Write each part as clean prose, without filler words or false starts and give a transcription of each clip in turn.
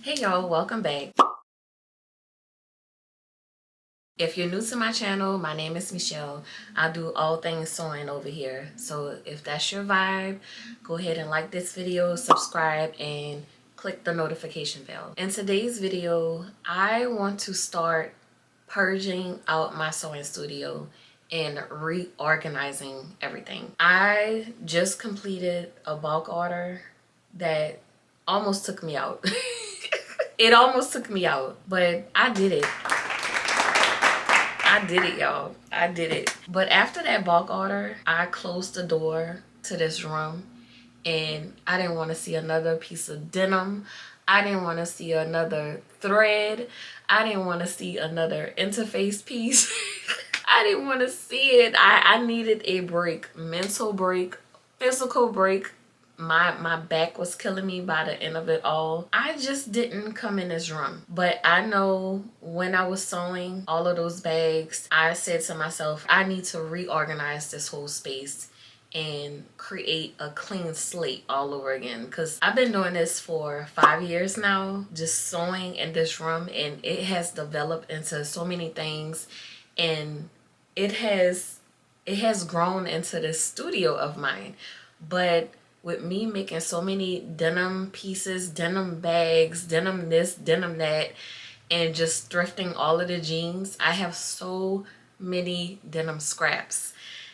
Hey y'all, welcome back. If you're new to my channel, my name is Michelle. I do all things sewing over here. So if that's your vibe, go ahead and like this video, subscribe, and click the notification bell. In today's video, I want to start purging out my sewing studio and reorganizing everything. I just completed a bulk order that almost took me out. It almost took me out, but I did it. I did it, y'all. I did it. But after that bulk order, I closed the door to this room and I didn't want to see another piece of denim. I didn't want to see another thread. I didn't want to see another interface piece. I didn't want to see it. I needed a break, mental break, physical break. My back was killing me by the end of it all. I just didn't come in this room. But I know when I was sewing all of those bags, I said to myself, I need to reorganize this whole space and create a clean slate all over again, because I've been doing this for 5 years now, just sewing in this room, and it has developed into so many things, and it has grown into this studio of mine. But with me making so many denim pieces, denim bags, denim this, denim that, and just thrifting all of the jeans, I have so many denim scraps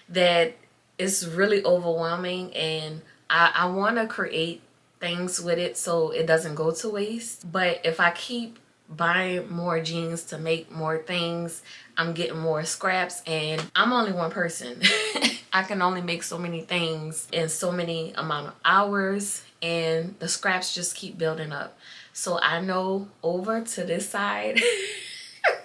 that it's really overwhelming, and I want to create things with it so it doesn't go to waste. But if I keep buying more jeans to make more things, I'm getting more scraps, and I'm only one person. I can only make so many things in so many amount of hours, and the scraps just keep building up. So I know over to this side,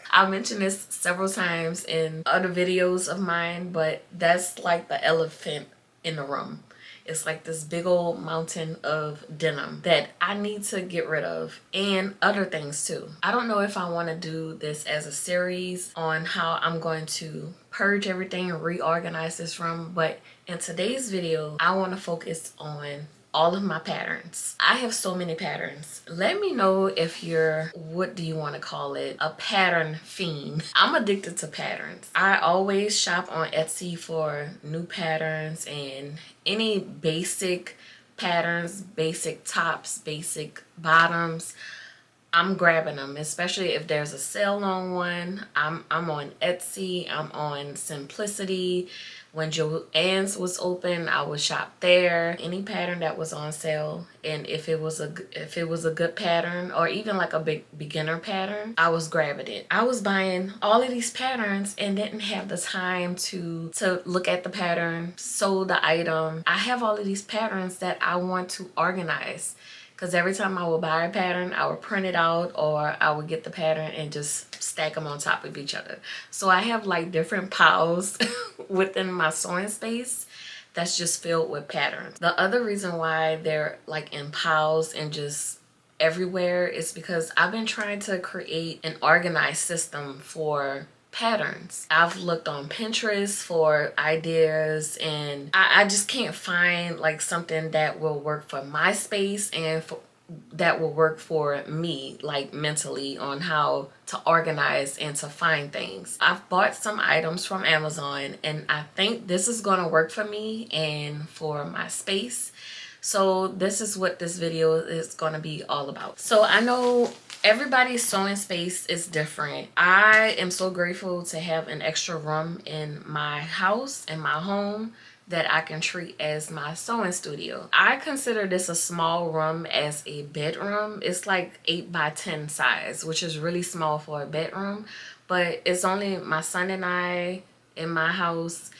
I mentioned this several times in other videos of mine, but that's like the elephant in the room. It's like this big old mountain of denim that I need to get rid of, and other things too. I don't know if I want to do this as a series on how I'm going to purge everything and reorganize this room, but in today's video, I want to focus on all of my patterns. I have so many patterns. Let me know if you're, what do you want to call it, a pattern fiend. I'm addicted to patterns. I always shop on Etsy for new patterns and any basic patterns, basic tops, basic bottoms. I'm grabbing them, especially if there's a sale on one. I'm on Etsy, I'm on Simplicity. When Joann's was open, I would shop there. Any pattern that was on sale, and if it was a good pattern, or even like a big beginner pattern, I was grabbing it. I was buying all of these patterns and didn't have the time to look at the pattern, sew the item. I have all of these patterns that I want to organize, because every time I would buy a pattern, I would print it out, or I would get the pattern and just stack them on top of each other. So I have like different piles within my sewing space that's just filled with patterns. The other reason why they're like in piles and just everywhere is because I've been trying to create an organized system for patterns. I've looked on Pinterest for ideas, and I just can't find like something that will work for my space and that will work for me, like mentally, on how to organize and to find things. I've bought some items from Amazon, and I think this is going to work for me and for my space. So this is what this video is going to be all about. So I know everybody's sewing space is different. I am so grateful to have an extra room in my house, in my home, that I can treat as my sewing studio. I consider this a small room as a bedroom. It's like 8 by 10 size, which is really small for a bedroom, but it's only my son and I in my house.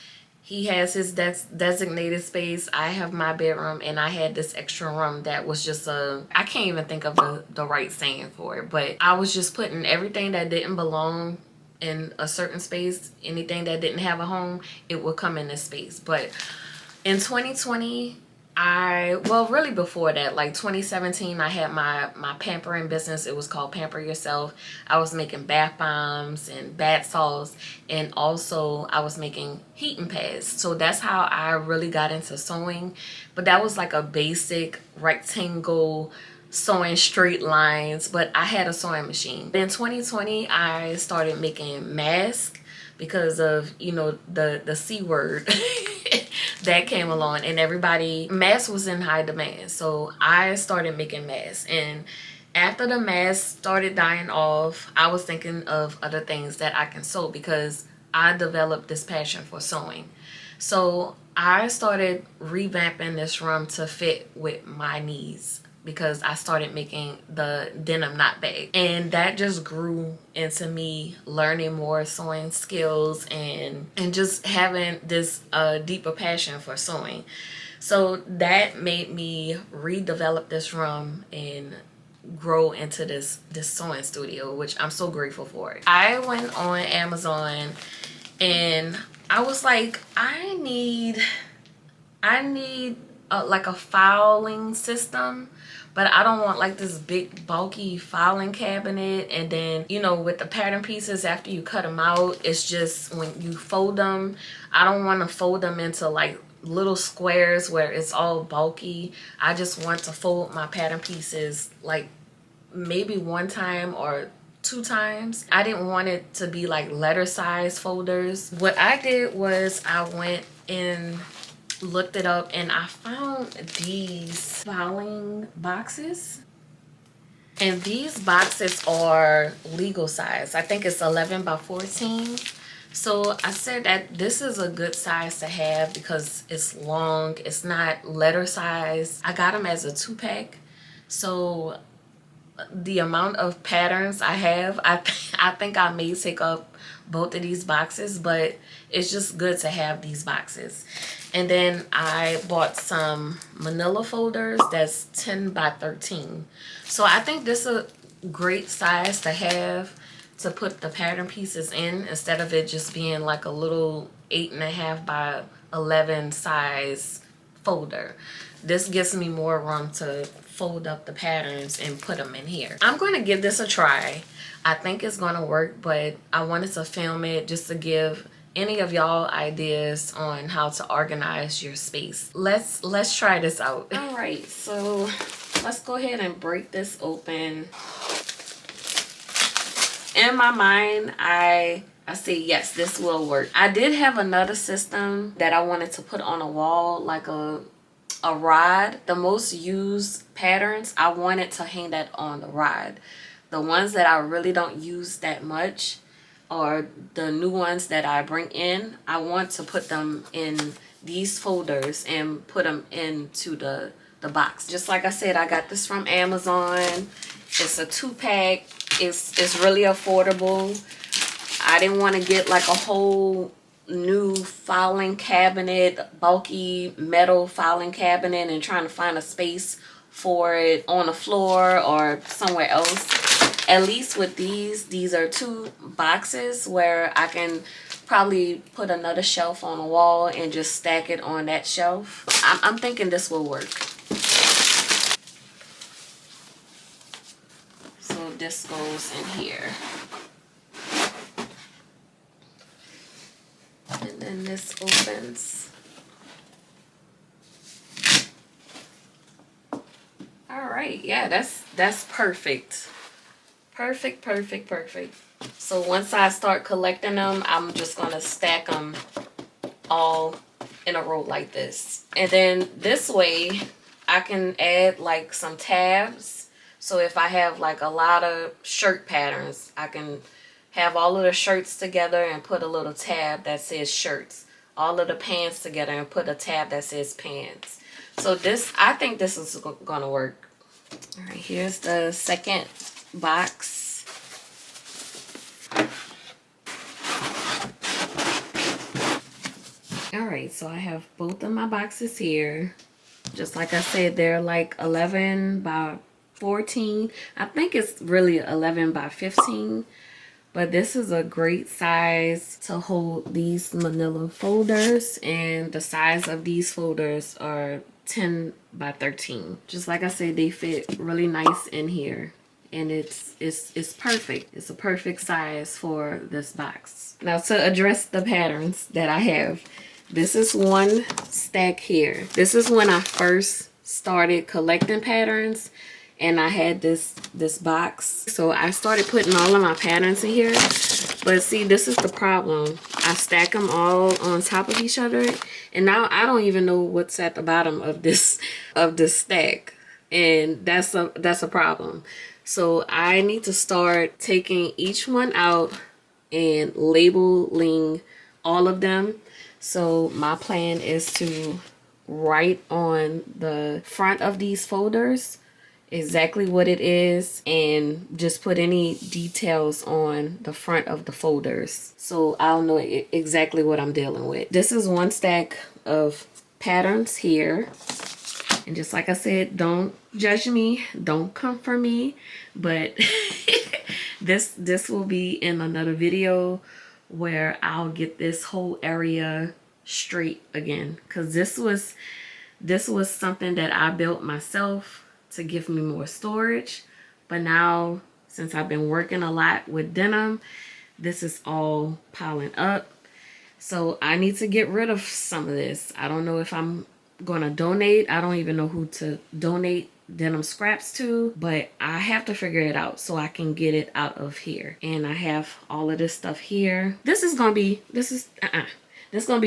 He has his designated space. I have my bedroom, and I had this extra room that was just I can't even think of the right saying for it, but I was just putting everything that didn't belong in a certain space, anything that didn't have a home, it would come in this space. But in 2020, well, really before that, like 2017, I had my pampering business. It was called Pamper Yourself. I was making bath bombs and bath salts, and also I was making heating pads. So that's how I really got into sewing. But that was like a basic rectangle sewing straight lines, but I had a sewing machine. In 2020, I started making masks because of, you know, the C word that came along, and everybody, masks was in high demand. So I started making masks, and after the masks started dying off, I was thinking of other things that I can sew because I developed this passion for sewing. So I started revamping this room to fit with my needs because I started making the denim knot bag, and that just grew into me learning more sewing skills and just having this deeper passion for sewing. So that made me redevelop this room and grow into this sewing studio, which I'm so grateful for. I went on Amazon and I was like, I need like a filing system, but I don't want like this big bulky filing cabinet. And then, you know, with the pattern pieces, after you cut them out, it's just when you fold them, I don't want to fold them into like little squares where it's all bulky. I just want to fold my pattern pieces like maybe one time or 2 times. I didn't want it to be like letter size folders. What I did was I went and looked it up and I found these filing boxes. And these boxes are legal size. I think it's 11 by 14. So I said that this is a good size to have because it's long. It's not letter size. I got them as a 2-pack. So the amount of patterns I have, I think I may take up both of these boxes, but it's just good to have these boxes. And then I bought some manila folders that's 10 by 13. So I think this is a great size to have to put the pattern pieces in instead of it just being like a little 8.5 by 11 size folder. This gives me more room to fold up the patterns and put them in here. I'm going to give this a try. I think it's going to work, but I wanted to film it just to give any of y'all ideas on how to organize your space. Let's try this out. All right, so let's go ahead and break this open. In my mind, I say yes, this will work. I did have another system that I wanted to put on a wall, like a rod. The most used patterns, I wanted to hang that on the rod. The ones that I really don't use that much, or the new ones that I bring in, I want to put them in these folders and put them into the box. Just like I said, I got this from Amazon. It's a 2-pack. It's really affordable. I didn't want to get like a whole new filing cabinet, bulky metal filing cabinet, and trying to find a space for it on the floor or somewhere else. At least with these are 2 boxes where I can probably put another shelf on the wall and just stack it on that shelf. I'm thinking this will work. So this goes in here. And then this opens. All right, yeah, that's perfect. Perfect. So once I start collecting them, I'm just gonna stack them all in a row like this. And then this way I can add like some tabs. So if I have like a lot of shirt patterns, I can have all of the shirts together and put a little tab that says shirts. All of the pants together and put a tab that says pants. So I think this is gonna work. All right, here's the second box. All right, so I have both of my boxes here. Just like I said, they're like 11 by 14. I think it's really 11 by 15. But this is a great size to hold these manila folders, and the size of these folders are 10 by 13. Just like I said, they fit really nice in here, and it's perfect. It's a perfect size for this box. Now to address the patterns that I have, this is one stack here. This is when I first started collecting patterns, and I had this box. So I started putting all of my patterns in here. But see, this is the problem. I stack them all on top of each other, and now I don't even know what's at the bottom of this stack. And that's a problem. So I need to start taking each one out and labeling all of them. So my plan is to write on the front of these folders exactly what it is and just put any details on the front of the folders so I'll know exactly what I'm dealing with. This is one stack of patterns here, and just like I said, don't judge me, don't come for me, but this will be in another video where I'll get this whole area straight again, because this was something that I built myself to give me more storage. But now, since I've been working a lot with denim, this is all piling up. So I need to get rid of some of this. I don't know if I'm gonna donate. I don't even know who to donate denim scraps to, but I have to figure it out so I can get it out of here. And I have all of this stuff here. This is gonna be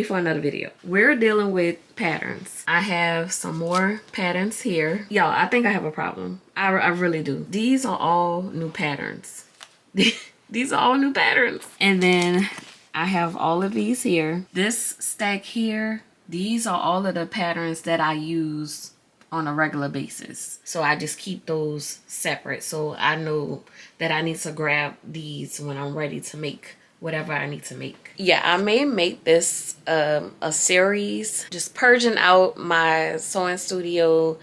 for another video. We're dealing with patterns. I have some more patterns here. Y'all, I think I have a problem. I really do. These are all new patterns. These are all new patterns. And then I have all of these here. This stack here, these are all of the patterns that I use on a regular basis. So I just keep those separate. So I know that I need to grab these when I'm ready to make whatever I need to make. Yeah, I may make this a series, just purging out my sewing studio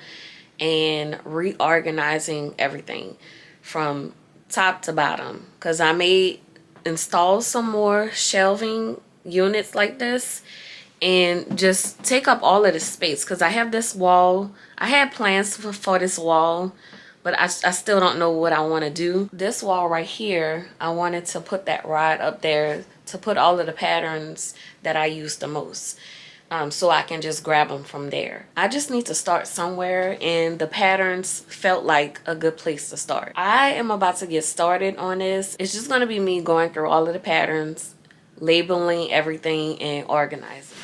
and reorganizing everything from top to bottom, because I may install some more shelving units like this and just take up all of the space, because I have this wall. I had plans for this wall, but I still don't know what I want to do. This wall right here, I wanted to put that rod up there to put all of the patterns that I use the most, so I can just grab them from there. I just need to start somewhere, and the patterns felt like a good place to start. I am about to get started on this. It's just going to be me going through all of the patterns, labeling everything, and organizing.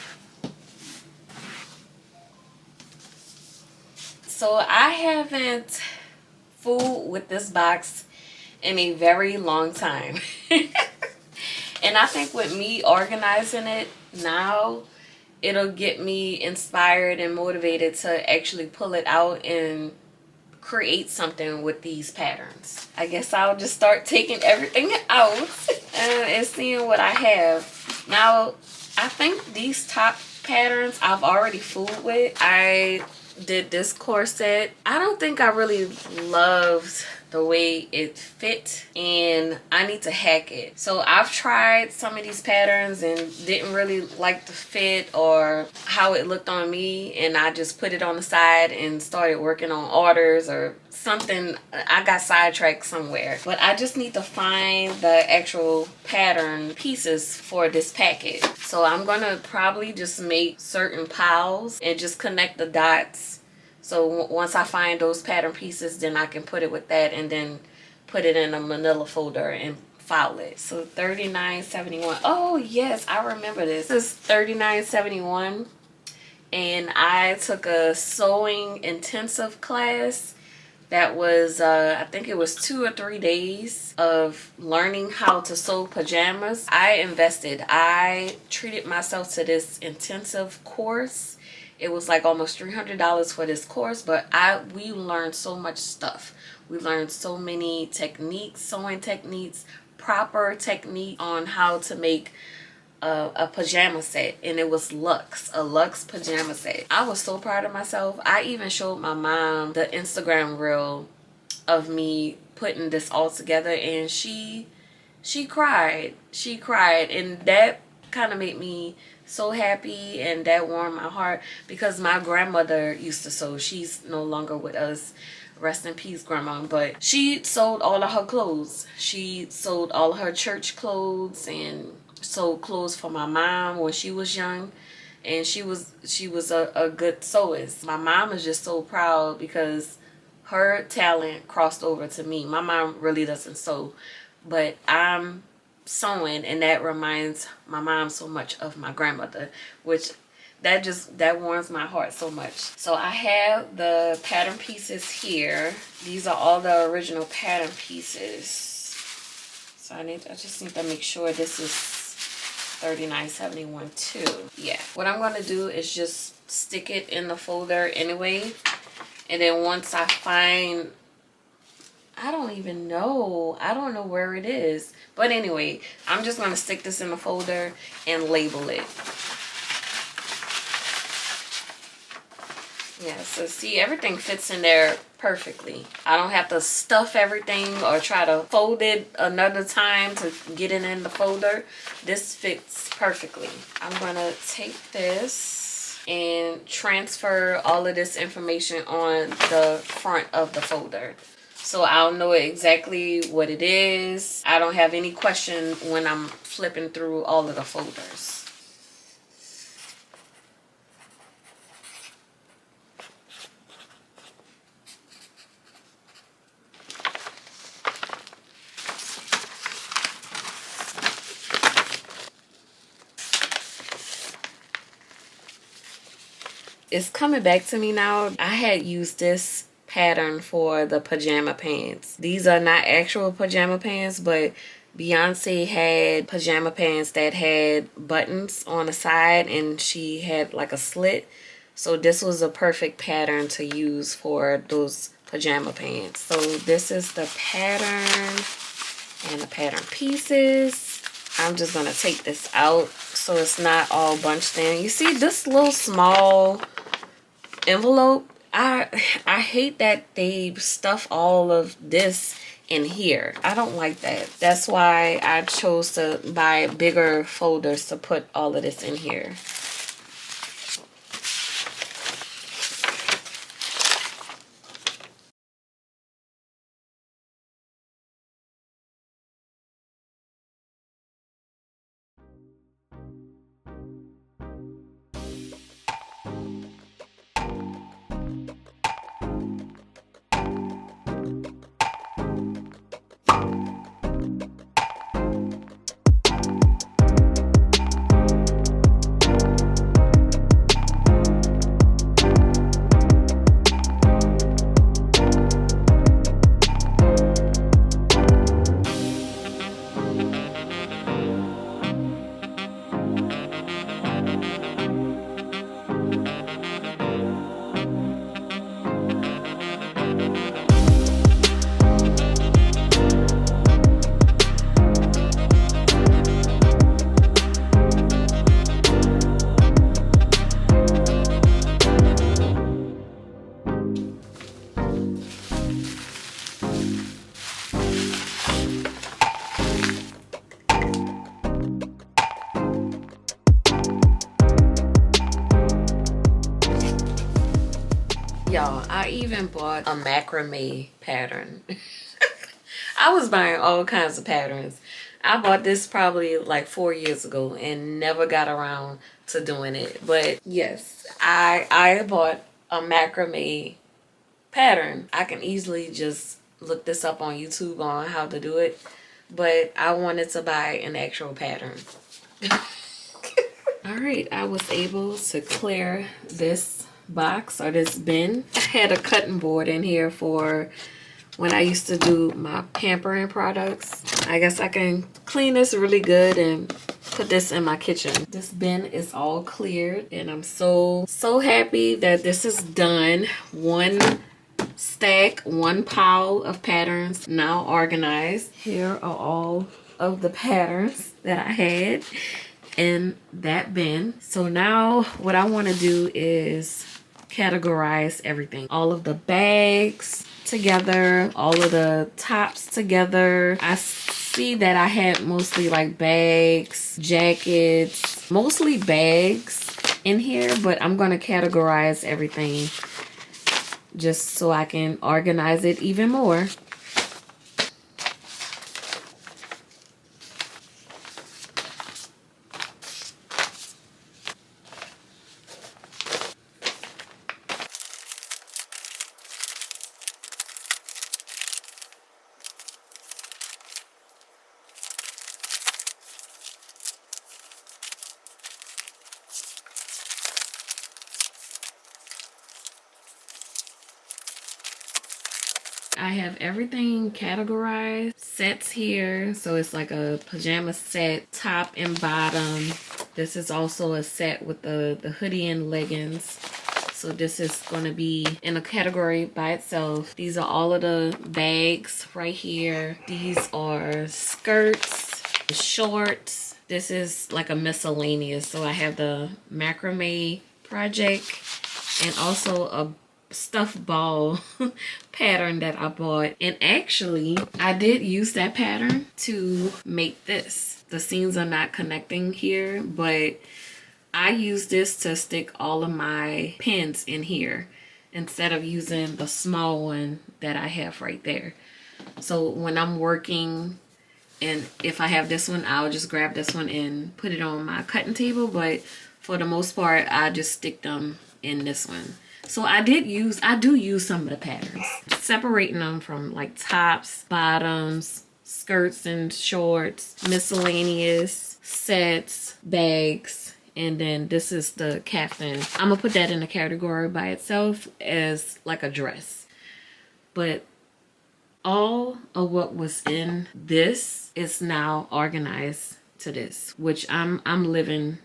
So I haven't fooled with this box in a very long time. And I think with me organizing it now, it'll get me inspired and motivated to actually pull it out and create something with these patterns. I guess I'll just start taking everything out and seeing what I have. Now, I think these top patterns I've already fooled with. I did this corset. I don't think I really loved the way it fit, and I need to hack it. So I've tried some of these patterns and didn't really like the fit or how it looked on me, and I just put it on the side and started working on orders or something. I got sidetracked somewhere, but I just need to find the actual pattern pieces for this package. So I'm gonna probably just make certain piles and just connect the dots. So once I find those pattern pieces, then I can put it with that and then put it in a manila folder and file it. So $39.71. Oh yes, I remember this. This is $39.71, and I took a sewing intensive class. That was, I think it was 2 or 3 days of learning how to sew pajamas. I invested. I treated myself to this intensive course. It was like almost $300 for this course, but we learned so much stuff. We learned so many techniques, sewing techniques, proper technique on how to make a pajama set, and it was a Luxe pajama set. I was so proud of myself. I even showed my mom the Instagram reel of me putting this all together, and she cried. She cried, and that kind of made me so happy, and that warmed my heart, because my grandmother used to sew. She's no longer with us. Rest in peace, grandma. But she sewed all of her clothes. She sewed all of her church clothes and sewed clothes for my mom when she was young, and she was a good sewist. My mom is just so proud because her talent crossed over to me. My mom really doesn't sew, but I'm sewing, and that reminds my mom so much of my grandmother, which that warms my heart so much. So I have the pattern pieces here. These are all the original pattern pieces. So I just need to make sure this is 39.71 too. Yeah. What I'm gonna do is just stick it in the folder anyway, and then once I find, I don't know where it is, but anyway, I'm just gonna stick this in the folder and label it. Yeah, so see, everything fits in there perfectly. I don't have to stuff everything or try to fold it another time to get it in the folder. This fits perfectly. I'm gonna take this and transfer all of this information on the front of the folder, so I'll know exactly what it is. I don't have any question when I'm flipping through all of the folders. It's coming back to me now. I had used this pattern for the pajama pants. These are not actual pajama pants, but Beyonce had pajama pants that had buttons on the side, and she had like a slit. So this was a perfect pattern to use for those pajama pants. So this is the pattern and the pattern pieces. I'm just gonna take this out so it's not all bunched in. You see this little small envelope? I hate that they stuff all of this in here. I don't like that. That's why I chose to buy bigger folders to put all of this in here. Y'all, I even bought a macrame pattern. I was buying all kinds of patterns. I bought this probably like 4 years ago and never got around to doing it. But yes, I bought a macrame pattern. I can easily just look this up on YouTube on how to do it. But I wanted to buy an actual pattern. Alright, I was able to clear this box or this bin. I had a cutting board in here for when I used to do my pampering products. I guess I can clean this really good and put this in my kitchen. This bin is all cleared and I'm so happy that this is done. One stack, one pile of patterns now organized. Here are all of the patterns that I had in that bin. So now what I want to do is categorize everything. All of the bags together, all of the tops together. I see that I had mostly like bags, jackets, mostly bags in here, but I'm going to categorize everything just so I can organize it even more. I have everything categorized. Sets here, so it's like a pajama set, top and bottom. This is also a set with the hoodie and leggings. So this is going to be in a category by itself. These are all of the bags right here. These are skirts, shorts. This is like a miscellaneous. So I have the macrame project and also a stuffed ball pattern that I bought. And actually, I did use that pattern to make this. The seams are not connecting here, but I use this to stick all of my pins in here instead of using the small one that I have right there. So when I'm working, and if I have this one, I'll just grab this one and put it on my cutting table. But for the most part, I just stick them in this one. So I do use some of the patterns, separating them from like tops, bottoms, skirts and shorts, miscellaneous, sets, bags. And then this is the caftan. I'm gonna put that in a category by itself as like a dress. But all of what was in this is now organized to this, which I'm living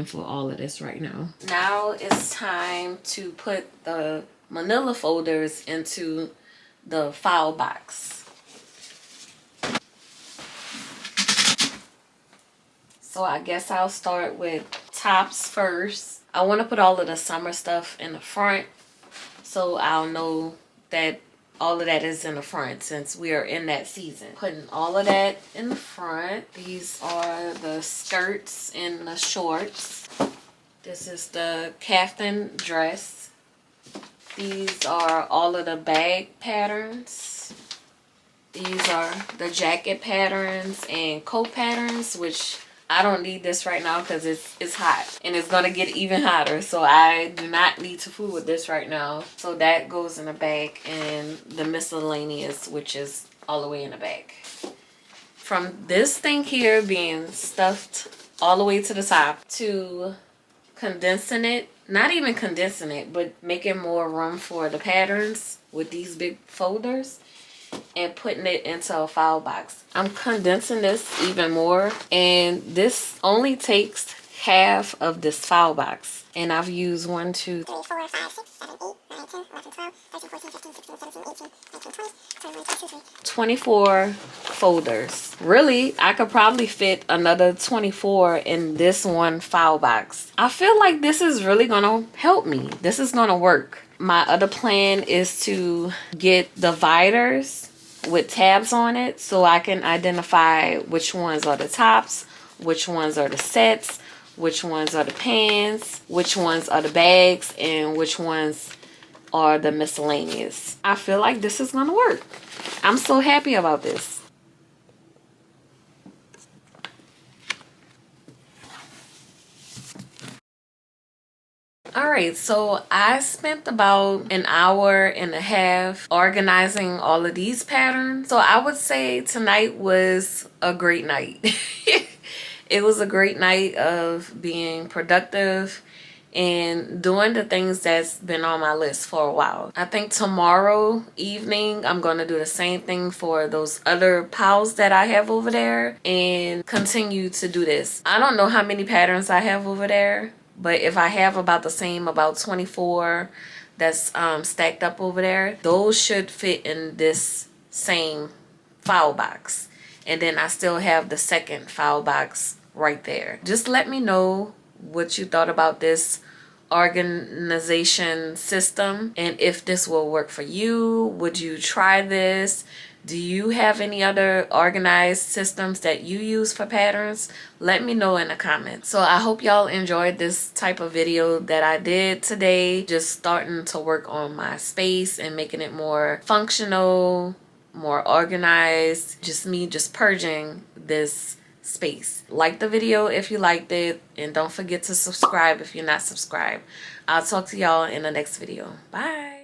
for all of this right now. Now it's time to put the manila folders into the file box. So I guess I'll start with tops first. I want to put all of the summer stuff in the front, so I'll know that all of that is in the front since we are in that season. Putting all of that in the front. These are the skirts and the shorts. This is the caftan dress. These are all of the bag patterns. These are the jacket patterns and coat patterns, which I don't need this right now because it's hot and it's gonna get even hotter. So I do not need to fool with this right now. So that goes in the bag, and the miscellaneous, which is all the way in the bag. From this thing here being stuffed all the way to the top to condensing it, not even condensing it, but making more room for the patterns with these big folders, and putting it into a file box. I'm condensing this even more, and this only takes half of this file box. And I've used 1, 2, 3, 4, 5, 6, 7, 8, 9, 10, 11, 12, 13, 14, 15, 16, 17, 18, 19, 20, 21, 22, 24 folders. Really, I could probably fit another 24 in this one file box. I feel like this is really gonna help me. This is gonna work. My other plan is to get dividers with tabs on it so I can identify which ones are the tops, which ones are the sets, which ones are the pants, which ones are the bags, and which ones are the miscellaneous. I feel like this is gonna work. I'm so happy about this. Alright, so I spent about an hour and a half organizing all of these patterns. So I would say tonight was a great night. It was a great night of being productive and doing the things that's been on my list for a while. I think tomorrow evening I'm going to do the same thing for those other piles that I have over there and continue to do this. I don't know how many patterns I have over there, but if I have about the same, about 24 that's stacked up over there, those should fit in this same file box. And then I still have the second file box right there. Just let me know what you thought about this organization system and if this will work for you. Would you try this? Do you have any other organized systems that you use for patterns? Let me know in the comments. So I hope y'all enjoyed this type of video that I did today. Just starting to work on my space and making it more functional, more organized. Just me just purging this space. Like the video if you liked it, and don't forget to subscribe if you're not subscribed. I'll talk to y'all in the next video. Bye.